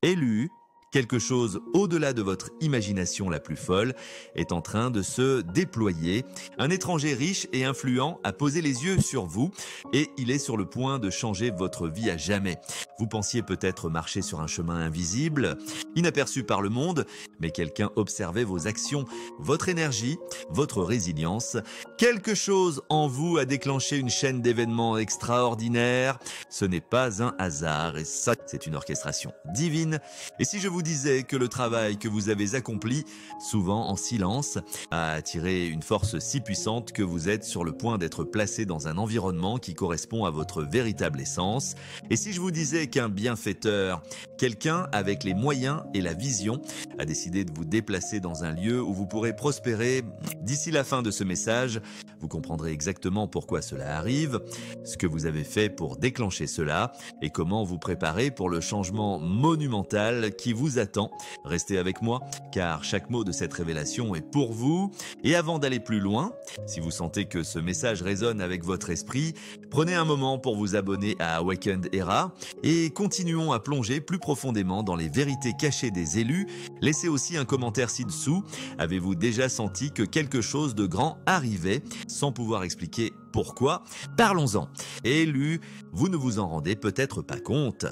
Élu, quelque chose au-delà de votre imagination la plus folle est en train de se déployer. Un étranger riche et influent a posé les yeux sur vous et il est sur le point de changer votre vie à jamais. Vous pensiez peut-être marcher sur un chemin invisible, inaperçu par le monde, mais quelqu'un observait vos actions, votre énergie, votre résilience. Quelque chose en vous a déclenché une chaîne d'événements extraordinaires. Ce n'est pas un hasard et ça, c'est une orchestration divine. Et si je vous disais que le travail que vous avez accompli, souvent en silence, a attiré une force si puissante que vous êtes sur le point d'être placé dans un environnement qui correspond à votre véritable essence. Et si je vous disais qu'un bienfaiteur, quelqu'un avec les moyens et la vision, a décidé de vous déplacer dans un lieu où vous pourrez prospérer d'ici la fin de ce message, vous comprendrez exactement pourquoi cela arrive, ce que vous avez fait pour déclencher cela et comment vous préparer pour le changement monumental qui vous attend. Restez avec moi, car chaque mot de cette révélation est pour vous. Et avant d'aller plus loin, si vous sentez que ce message résonne avec votre esprit, prenez un moment pour vous abonner à Awakened Era et continuons à plonger plus profondément dans les vérités cachées des élus. Laissez aussi un commentaire ci-dessous. Avez-vous déjà senti que quelque chose de grand arrivait sans pouvoir expliquer pourquoi? Parlons-en. Élu, vous ne vous en rendez peut-être pas compte,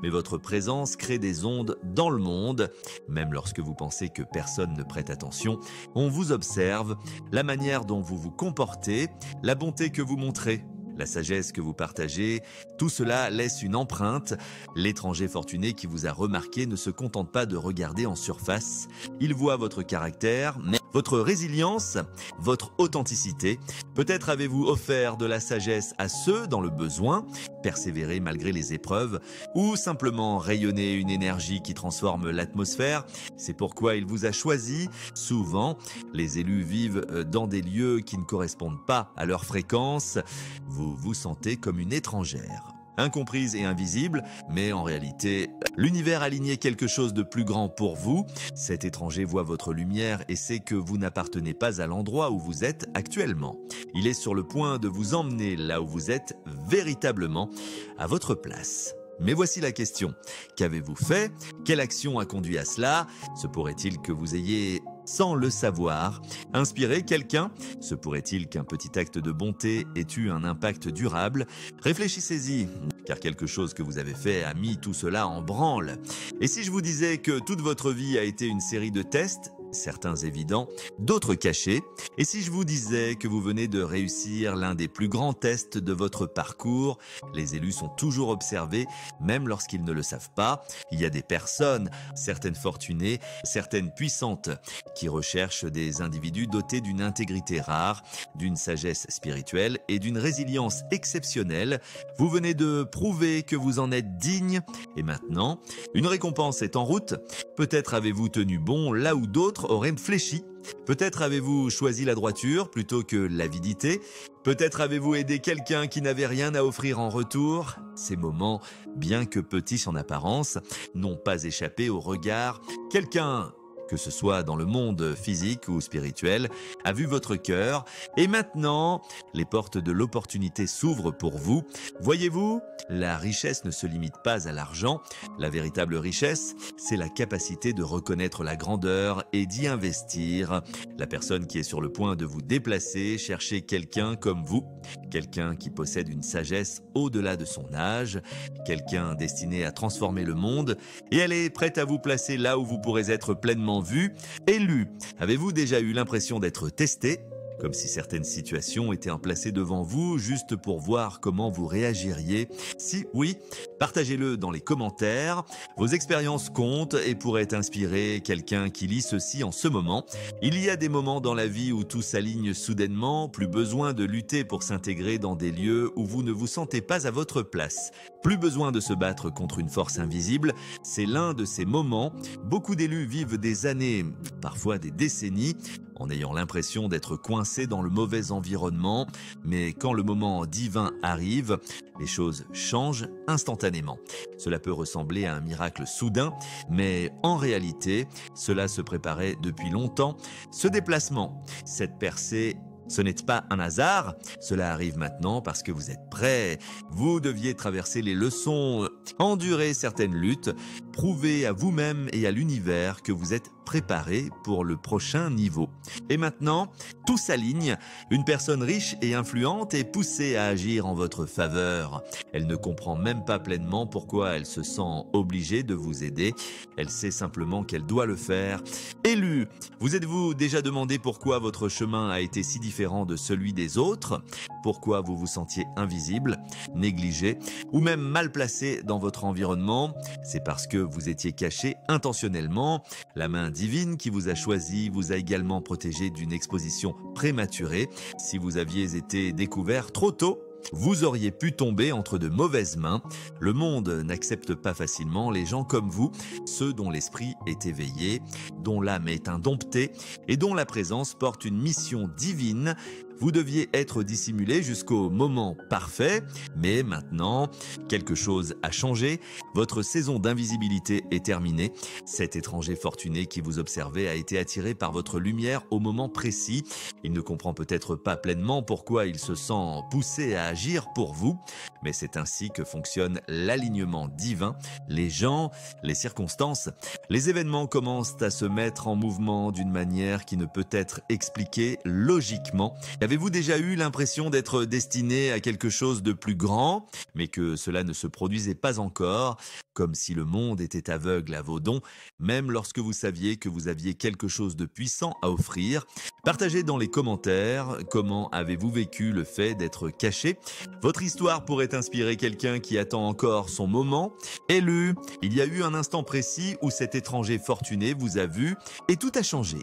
mais votre présence crée des ondes dans le monde. Même lorsque vous pensez que personne ne prête attention, on vous observe, la manière dont vous vous comportez, la bonté que vous montrez, la sagesse que vous partagez, tout cela laisse une empreinte. L'étranger fortuné qui vous a remarqué ne se contente pas de regarder en surface. Il voit votre caractère, mais votre résilience, votre authenticité. Peut-être avez-vous offert de la sagesse à ceux dans le besoin, persévérer malgré les épreuves, ou simplement rayonner une énergie qui transforme l'atmosphère. C'est pourquoi il vous a choisi. Souvent, les élus vivent dans des lieux qui ne correspondent pas à leur fréquence. Vous vous sentez comme une étrangère, incomprise et invisible, mais en réalité, l'univers a aligné quelque chose de plus grand pour vous. Cet étranger voit votre lumière et sait que vous n'appartenez pas à l'endroit où vous êtes actuellement. Il est sur le point de vous emmener là où vous êtes véritablement à votre place. Mais voici la question. Qu'avez-vous fait? Quelle action a conduit à cela? Se pourrait-il que vous ayez, sans le savoir, inspiré quelqu'un? Se pourrait-il qu'un petit acte de bonté ait eu un impact durable? Réfléchissez-y, car quelque chose que vous avez fait a mis tout cela en branle. Et si je vous disais que toute votre vie a été une série de tests, certains évidents, d'autres cachés, et si je vous disais que vous venez de réussir l'un des plus grands tests de votre parcours, les élus sont toujours observés, même lorsqu'ils ne le savent pas. Il y a des personnes, certaines fortunées, certaines puissantes, qui recherchent des individus dotés d'une intégrité rare, d'une sagesse spirituelle et d'une résilience exceptionnelle. Vous venez de prouver que vous en êtes digne, et maintenant, une récompense est en route. Peut-être avez-vous tenu bon là où d'autres auraient fléchi. Peut-être avez-vous choisi la droiture plutôt que l'avidité. Peut-être avez-vous aidé quelqu'un qui n'avait rien à offrir en retour. Ces moments, bien que petits en apparence, n'ont pas échappé au regard. Quelqu'un, que ce soit dans le monde physique ou spirituel, a vu votre cœur. Et maintenant, les portes de l'opportunité s'ouvrent pour vous. Voyez-vous, la richesse ne se limite pas à l'argent. La véritable richesse, c'est la capacité de reconnaître la grandeur et d'y investir. La personne qui est sur le point de vous déplacer, cherchez quelqu'un comme vous, quelqu'un qui possède une sagesse au-delà de son âge, quelqu'un destiné à transformer le monde, et elle est prête à vous placer là où vous pourrez être pleinement vu, élu. Avez-vous déjà eu l'impression d'être testé? Comme si certaines situations étaient placées devant vous juste pour voir comment vous réagiriez. Si oui, partagez-le dans les commentaires. Vos expériences comptent et pourraient inspirer quelqu'un qui lit ceci en ce moment. Il y a des moments dans la vie où tout s'aligne soudainement, plus besoin de lutter pour s'intégrer dans des lieux où vous ne vous sentez pas à votre place. Plus besoin de se battre contre une force invisible. C'est l'un de ces moments. Beaucoup d'élus vivent des années, parfois des décennies, en ayant l'impression d'être coincés dans le mauvais environnement, mais quand le moment divin arrive, les choses changent instantanément. Cela peut ressembler à un miracle soudain, mais en réalité, cela se préparait depuis longtemps. Ce déplacement, cette percée, Ce n'est pas un hasard, cela arrive maintenant parce que vous êtes prêt. Vous deviez traverser les leçons, endurer certaines luttes, prouver à vous-même et à l'univers que vous êtes préparé pour le prochain niveau. Et maintenant, tout s'aligne. Une personne riche et influente est poussée à agir en votre faveur. Elle ne comprend même pas pleinement pourquoi elle se sent obligée de vous aider. Elle sait simplement qu'elle doit le faire. Élu, vous êtes-vous déjà demandé pourquoi votre chemin a été si différent de celui des autres? Pourquoi vous vous sentiez invisible, négligé ou même mal placé dans votre environnement? C'est parce que vous étiez caché intentionnellement. La main divine qui vous a choisi vous a également protégé d'une exposition prématurée. Si vous aviez été découvert trop tôt, vous auriez pu tomber entre de mauvaises mains. Le monde n'accepte pas facilement les gens comme vous, ceux dont l'esprit est éveillé, dont l'âme est indomptée et dont la présence porte une mission divine. Vous deviez être dissimulé jusqu'au moment parfait, mais maintenant, quelque chose a changé. Votre saison d'invisibilité est terminée. Cet étranger fortuné qui vous observait a été attiré par votre lumière au moment précis. Il ne comprend peut-être pas pleinement pourquoi il se sent poussé à agir pour vous, mais c'est ainsi que fonctionne l'alignement divin. Les gens, les circonstances, les événements commencent à se mettre en mouvement d'une manière qui ne peut être expliquée logiquement. Avez-vous déjà eu l'impression d'être destiné à quelque chose de plus grand, mais que cela ne se produisait pas encore, comme si le monde était aveugle à vos dons, même lorsque vous saviez que vous aviez quelque chose de puissant à offrir? Partagez dans les commentaires comment avez-vous vécu le fait d'être caché. Votre histoire pourrait inspirer quelqu'un qui attend encore son moment. Élu, il y a eu un instant précis où cet étranger fortuné vous a vu et tout a changé.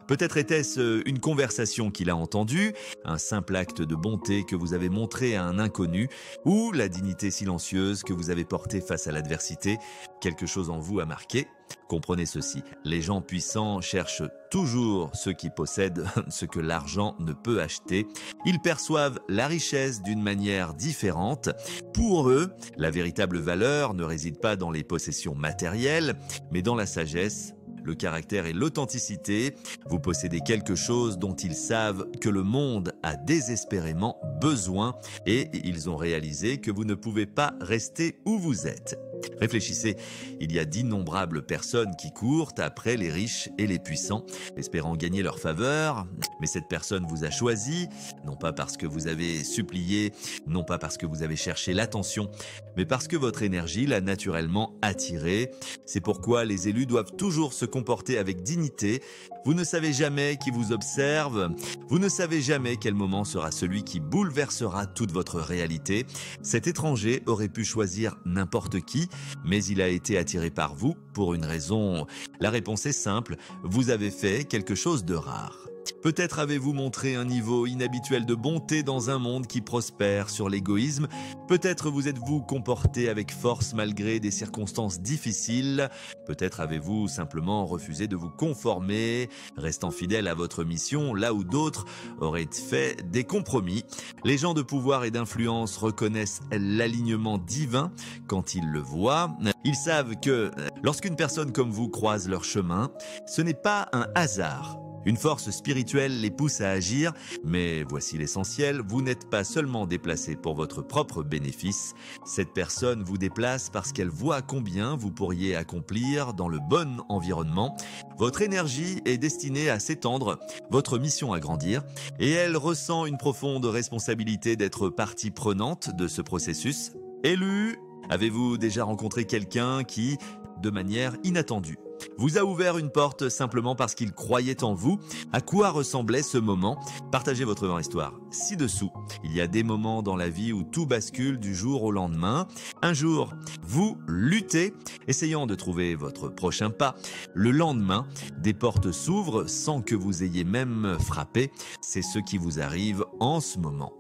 Peut-être était-ce une conversation qu'il a entendue, un simple acte de bonté que vous avez montré à un inconnu, ou la dignité silencieuse que vous avez portée face à l'adversité. Quelque chose en vous a marqué. Comprenez ceci, les gens puissants cherchent toujours ceux qui possèdent ce que l'argent ne peut acheter. Ils perçoivent la richesse d'une manière différente. Pour eux, la véritable valeur ne réside pas dans les possessions matérielles, mais dans la sagesse, le caractère et l'authenticité. Vous possédez quelque chose dont ils savent que le monde a désespérément besoin et ils ont réalisé que vous ne pouvez pas rester où vous êtes. Réfléchissez, il y a d'innombrables personnes qui courent après les riches et les puissants, espérant gagner leur faveur, mais cette personne vous a choisi, non pas parce que vous avez supplié, non pas parce que vous avez cherché l'attention, mais parce que votre énergie l'a naturellement attiré. C'est pourquoi les élus doivent toujours se comporter avec dignité. Vous ne savez jamais qui vous observe, vous ne savez jamais quel moment sera celui qui bouleversera toute votre réalité. Cet étranger aurait pu choisir n'importe qui, mais il a été attiré par vous pour une raison. La réponse est simple, vous avez fait quelque chose de rare. Peut-être avez-vous montré un niveau inhabituel de bonté dans un monde qui prospère sur l'égoïsme. Peut-être vous êtes-vous comporté avec force malgré des circonstances difficiles. Peut-être avez-vous simplement refusé de vous conformer, restant fidèle à votre mission là où d'autres auraient fait des compromis. Les gens de pouvoir et d'influence reconnaissent l'alignement divin quand ils le voient. Ils savent que lorsqu'une personne comme vous croise leur chemin, ce n'est pas un hasard. Une force spirituelle les pousse à agir, mais voici l'essentiel, vous n'êtes pas seulement déplacé pour votre propre bénéfice. Cette personne vous déplace parce qu'elle voit combien vous pourriez accomplir dans le bon environnement. Votre énergie est destinée à s'étendre, votre mission à grandir, et elle ressent une profonde responsabilité d'être partie prenante de ce processus. Élu, avez-vous déjà rencontré quelqu'un qui, de manière inattendue, vous a ouvert une porte simplement parce qu'il croyait en vous? À quoi ressemblait ce moment? Partagez votre vraie histoire ci-dessous. Il y a des moments dans la vie où tout bascule du jour au lendemain. Un jour, vous luttez, essayant de trouver votre prochain pas. Le lendemain, des portes s'ouvrent sans que vous ayez même frappé. C'est ce qui vous arrive en ce moment.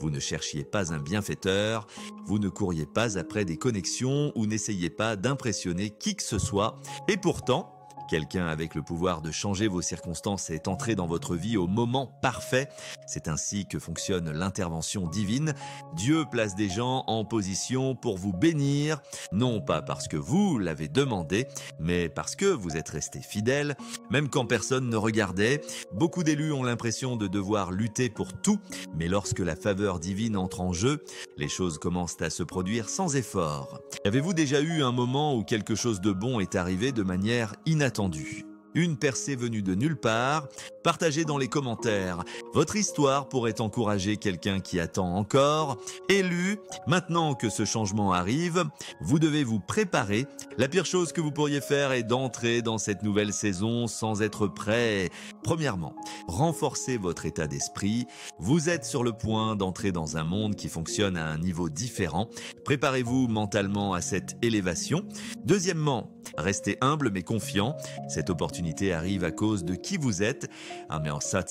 Vous ne cherchiez pas un bienfaiteur, vous ne couriez pas après des connexions ou n'essayez pas d'impressionner qui que ce soit. Et pourtant, Quelqu'un avec le pouvoir de changer vos circonstances est entré dans votre vie au moment parfait. C'est ainsi que fonctionne l'intervention divine. Dieu place des gens en position pour vous bénir, non pas parce que vous l'avez demandé, mais parce que vous êtes resté fidèle, même quand personne ne regardait. Beaucoup d'élus ont l'impression de devoir lutter pour tout, mais lorsque la faveur divine entre en jeu, les choses commencent à se produire sans effort. Avez-vous déjà eu un moment où quelque chose de bon est arrivé de manière inattendue ? Une percée venue de nulle part? Partagez dans les commentaires. Votre histoire pourrait encourager quelqu'un qui attend encore. Élu, maintenant que ce changement arrive, vous devez vous préparer. La pire chose que vous pourriez faire est d'entrer dans cette nouvelle saison sans être prêt. Premièrement, renforcez votre état d'esprit. Vous êtes sur le point d'entrer dans un monde qui fonctionne à un niveau différent. Préparez-vous mentalement à cette élévation. Deuxièmement, restez humble mais confiant. Cette opportunité arrive à cause de qui vous êtes. Mais en ça,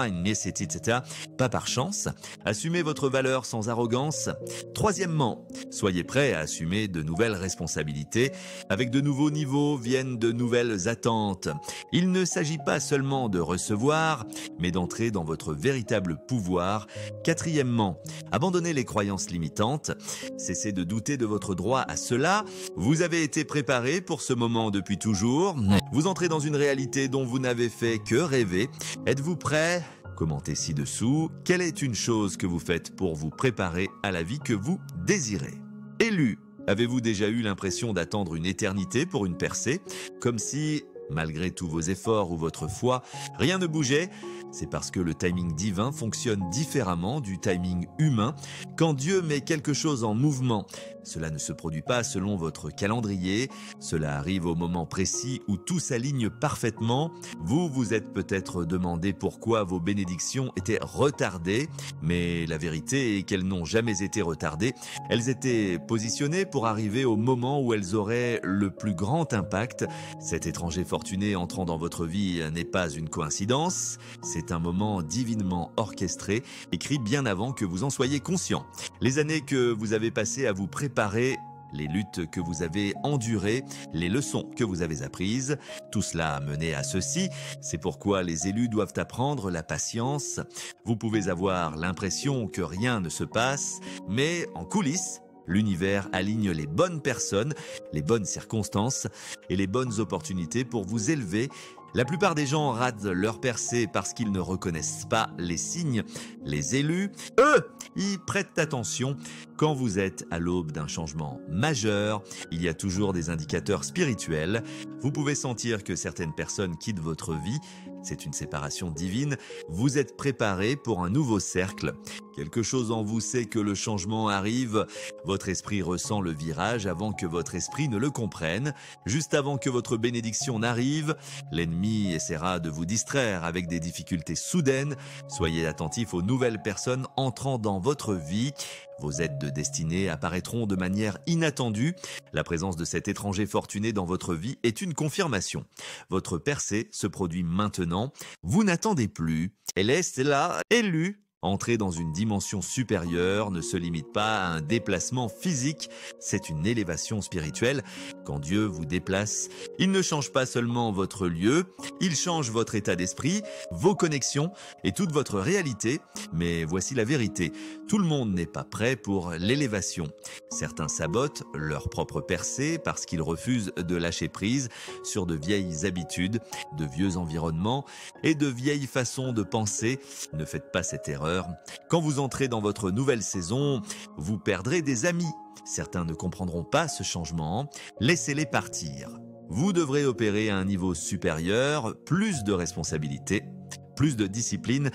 une nécessité, etc. Pas par chance. Assumez votre valeur sans arrogance. Troisièmement, soyez prêts à assumer de nouvelles responsabilités. Avec de nouveaux niveaux viennent de nouvelles attentes. Il ne s'agit pas seulement de recevoir, mais d'entrer dans votre véritable pouvoir. Quatrièmement, abandonnez les croyances limitantes. Cessez de douter de votre droit à cela. Vous avez été préparé pour ce moment depuis toujours. Vous entrez dans une réalité dont vous n'avez fait que rêver. Êtes-vous prêt ? Commentez ci-dessous. Quelle est une chose que vous faites pour vous préparer à la vie que vous désirez ? Élu, avez-vous déjà eu l'impression d'attendre une éternité pour une percée ? Comme si, malgré tous vos efforts ou votre foi, rien ne bougeait ? C'est parce que le timing divin fonctionne différemment du timing humain. Quand Dieu met quelque chose en mouvement, cela ne se produit pas selon votre calendrier. Cela arrive au moment précis où tout s'aligne parfaitement. Vous vous êtes peut-être demandé pourquoi vos bénédictions étaient retardées, mais la vérité est qu'elles n'ont jamais été retardées. Elles étaient positionnées pour arriver au moment où elles auraient le plus grand impact. Cet étranger fortuné entrant dans votre vie n'est pas une coïncidence. C'est un moment divinement orchestré, écrit bien avant que vous en soyez conscient. Les années que vous avez passées à vous préparer, les luttes que vous avez endurées, les leçons que vous avez apprises, tout cela a mené à ceci. C'est pourquoi les élus doivent apprendre la patience. Vous pouvez avoir l'impression que rien ne se passe, mais en coulisses, l'univers aligne les bonnes personnes, les bonnes circonstances et les bonnes opportunités pour vous élever. La plupart des gens ratent leur percée parce qu'ils ne reconnaissent pas les signes. Les élus, eux, y prêtent attention. Quand vous êtes à l'aube d'un changement majeur, il y a toujours des indicateurs spirituels. Vous pouvez sentir que certaines personnes quittent votre vie. C'est une séparation divine. Vous êtes préparé pour un nouveau cercle. Quelque chose en vous sait que le changement arrive. Votre esprit ressent le virage avant que votre esprit ne le comprenne. Juste avant que votre bénédiction n'arrive, l'ennemi essaiera de vous distraire avec des difficultés soudaines. Soyez attentifs aux nouvelles personnes entrant dans votre vie. Vos aides de destinée apparaîtront de manière inattendue. La présence de cet étranger fortuné dans votre vie est une confirmation. Votre percée se produit maintenant. Vous n'attendez plus. Elle est là, élue. Entrer dans une dimension supérieure ne se limite pas à un déplacement physique, c'est une élévation spirituelle. Quand Dieu vous déplace, il ne change pas seulement votre lieu, il change votre état d'esprit, vos connexions et toute votre réalité. Mais voici la vérité, tout le monde n'est pas prêt pour l'élévation. Certains sabotent leur propre percée parce qu'ils refusent de lâcher prise sur de vieilles habitudes, de vieux environnements et de vieilles façons de penser. Ne faites pas cette erreur. Quand vous entrez dans votre nouvelle saison, vous perdrez des amis. Certains ne comprendront pas ce changement. Laissez-les partir. Vous devrez opérer à un niveau supérieur, plus de responsabilités, plus de discipline.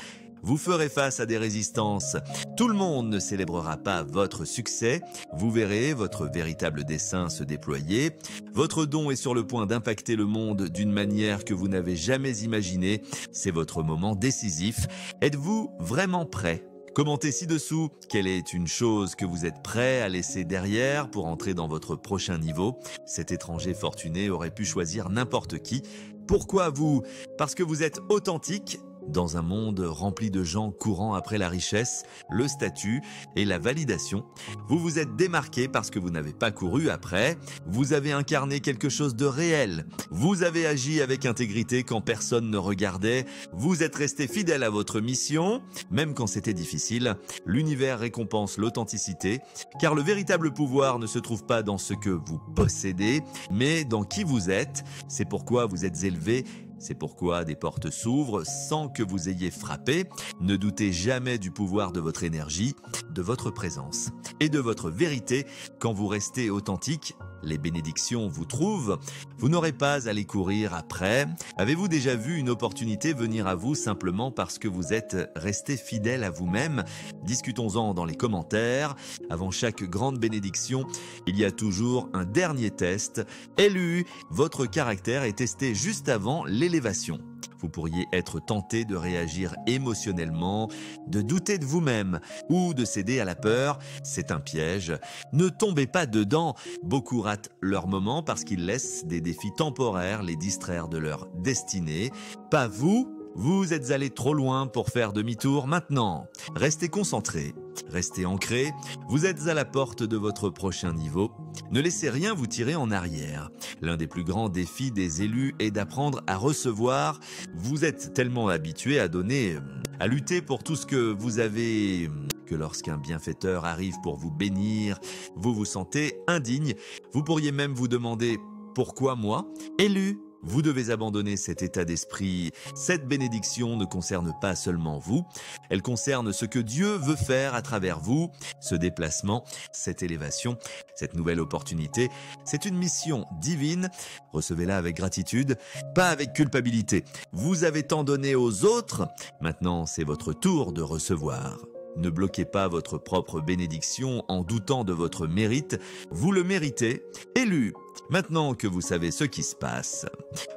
Vous ferez face à des résistances. Tout le monde ne célébrera pas votre succès. Vous verrez votre véritable dessein se déployer. Votre don est sur le point d'impacter le monde d'une manière que vous n'avez jamais imaginée. C'est votre moment décisif. Êtes-vous vraiment prêt ? Commentez ci-dessous quelle est une chose que vous êtes prêt à laisser derrière pour entrer dans votre prochain niveau. Cet étranger fortuné aurait pu choisir n'importe qui. Pourquoi vous ? Parce que vous êtes authentique Dans un monde rempli de gens courant après la richesse, le statut et la validation, vous vous êtes démarqué parce que vous n'avez pas couru après, vous avez incarné quelque chose de réel, vous avez agi avec intégrité quand personne ne regardait, vous êtes resté fidèle à votre mission, même quand c'était difficile. L'univers récompense l'authenticité, car le véritable pouvoir ne se trouve pas dans ce que vous possédez, mais dans qui vous êtes. C'est pourquoi vous êtes élevé. C'est pourquoi des portes s'ouvrent sans que vous ayez frappé. Ne doutez jamais du pouvoir de votre énergie, de votre présence et de votre vérité quand vous restez authentique. Les bénédictions vous trouvent, vous n'aurez pas à les courir après. Avez-vous déjà vu une opportunité venir à vous simplement parce que vous êtes resté fidèle à vous-même? Discutons-en dans les commentaires. Avant chaque grande bénédiction, il y a toujours un dernier test. Élu, votre caractère est testé juste avant l'élévation. Vous pourriez être tenté de réagir émotionnellement, de douter de vous-même ou de céder à la peur. C'est un piège. Ne tombez pas dedans. Beaucoup ratent leur moment parce qu'ils laissent des défis temporaires les distraire de leur destinée. Pas vous. Vous êtes allé trop loin pour faire demi-tour maintenant. Restez concentré, restez ancré, vous êtes à la porte de votre prochain niveau. Ne laissez rien vous tirer en arrière. L'un des plus grands défis des élus est d'apprendre à recevoir. Vous êtes tellement habitué à donner, à lutter pour tout ce que vous avez, que lorsqu'un bienfaiteur arrive pour vous bénir, vous vous sentez indigne. Vous pourriez même vous demander « Pourquoi moi ?» Élu. Vous devez abandonner cet état d'esprit. Cette bénédiction ne concerne pas seulement vous, elle concerne ce que Dieu veut faire à travers vous. Ce déplacement, cette élévation, cette nouvelle opportunité, c'est une mission divine. Recevez-la avec gratitude, pas avec culpabilité. Vous avez tant donné aux autres, maintenant c'est votre tour de recevoir. Ne bloquez pas votre propre bénédiction en doutant de votre mérite. Vous le méritez. Élu. Maintenant que vous savez ce qui se passe,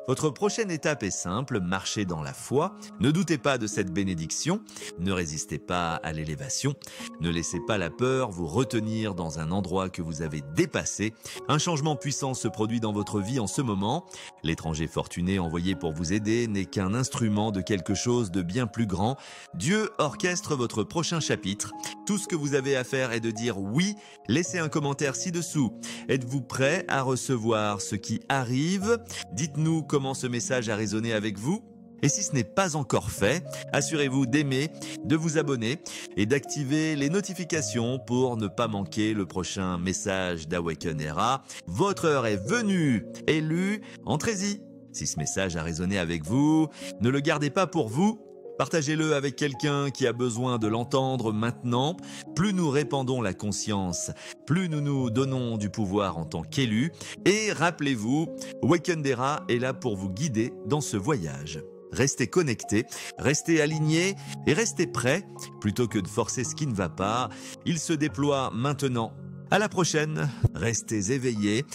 votre prochaine étape est simple, marchez dans la foi. Ne doutez pas de cette bénédiction. Ne résistez pas à l'élévation. Ne laissez pas la peur vous retenir dans un endroit que vous avez dépassé. Un changement puissant se produit dans votre vie en ce moment. L'étranger fortuné envoyé pour vous aider n'est qu'un instrument de quelque chose de bien plus grand. Dieu orchestre votre prochain chapitre. Tout ce que vous avez à faire est de dire oui. Laissez un commentaire ci-dessous. Êtes-vous prêt à recevoir ce qui arrive? Dites-nous comment ce message a résonné avec vous. Et si ce n'est pas encore fait, assurez-vous d'aimer, de vous abonner et d'activer les notifications pour ne pas manquer le prochain message d'Awaken Era. Votre heure est venue, élu, entrez-y. Si ce message a résonné avec vous, ne le gardez pas pour vous. Partagez-le avec quelqu'un qui a besoin de l'entendre maintenant. Plus nous répandons la conscience, plus nous nous donnons du pouvoir en tant qu'élus. Et rappelez-vous, Awaken Era est là pour vous guider dans ce voyage. Restez connectés, restez alignés et restez prêts. Plutôt que de forcer ce qui ne va pas, il se déploie maintenant. À la prochaine, restez éveillés.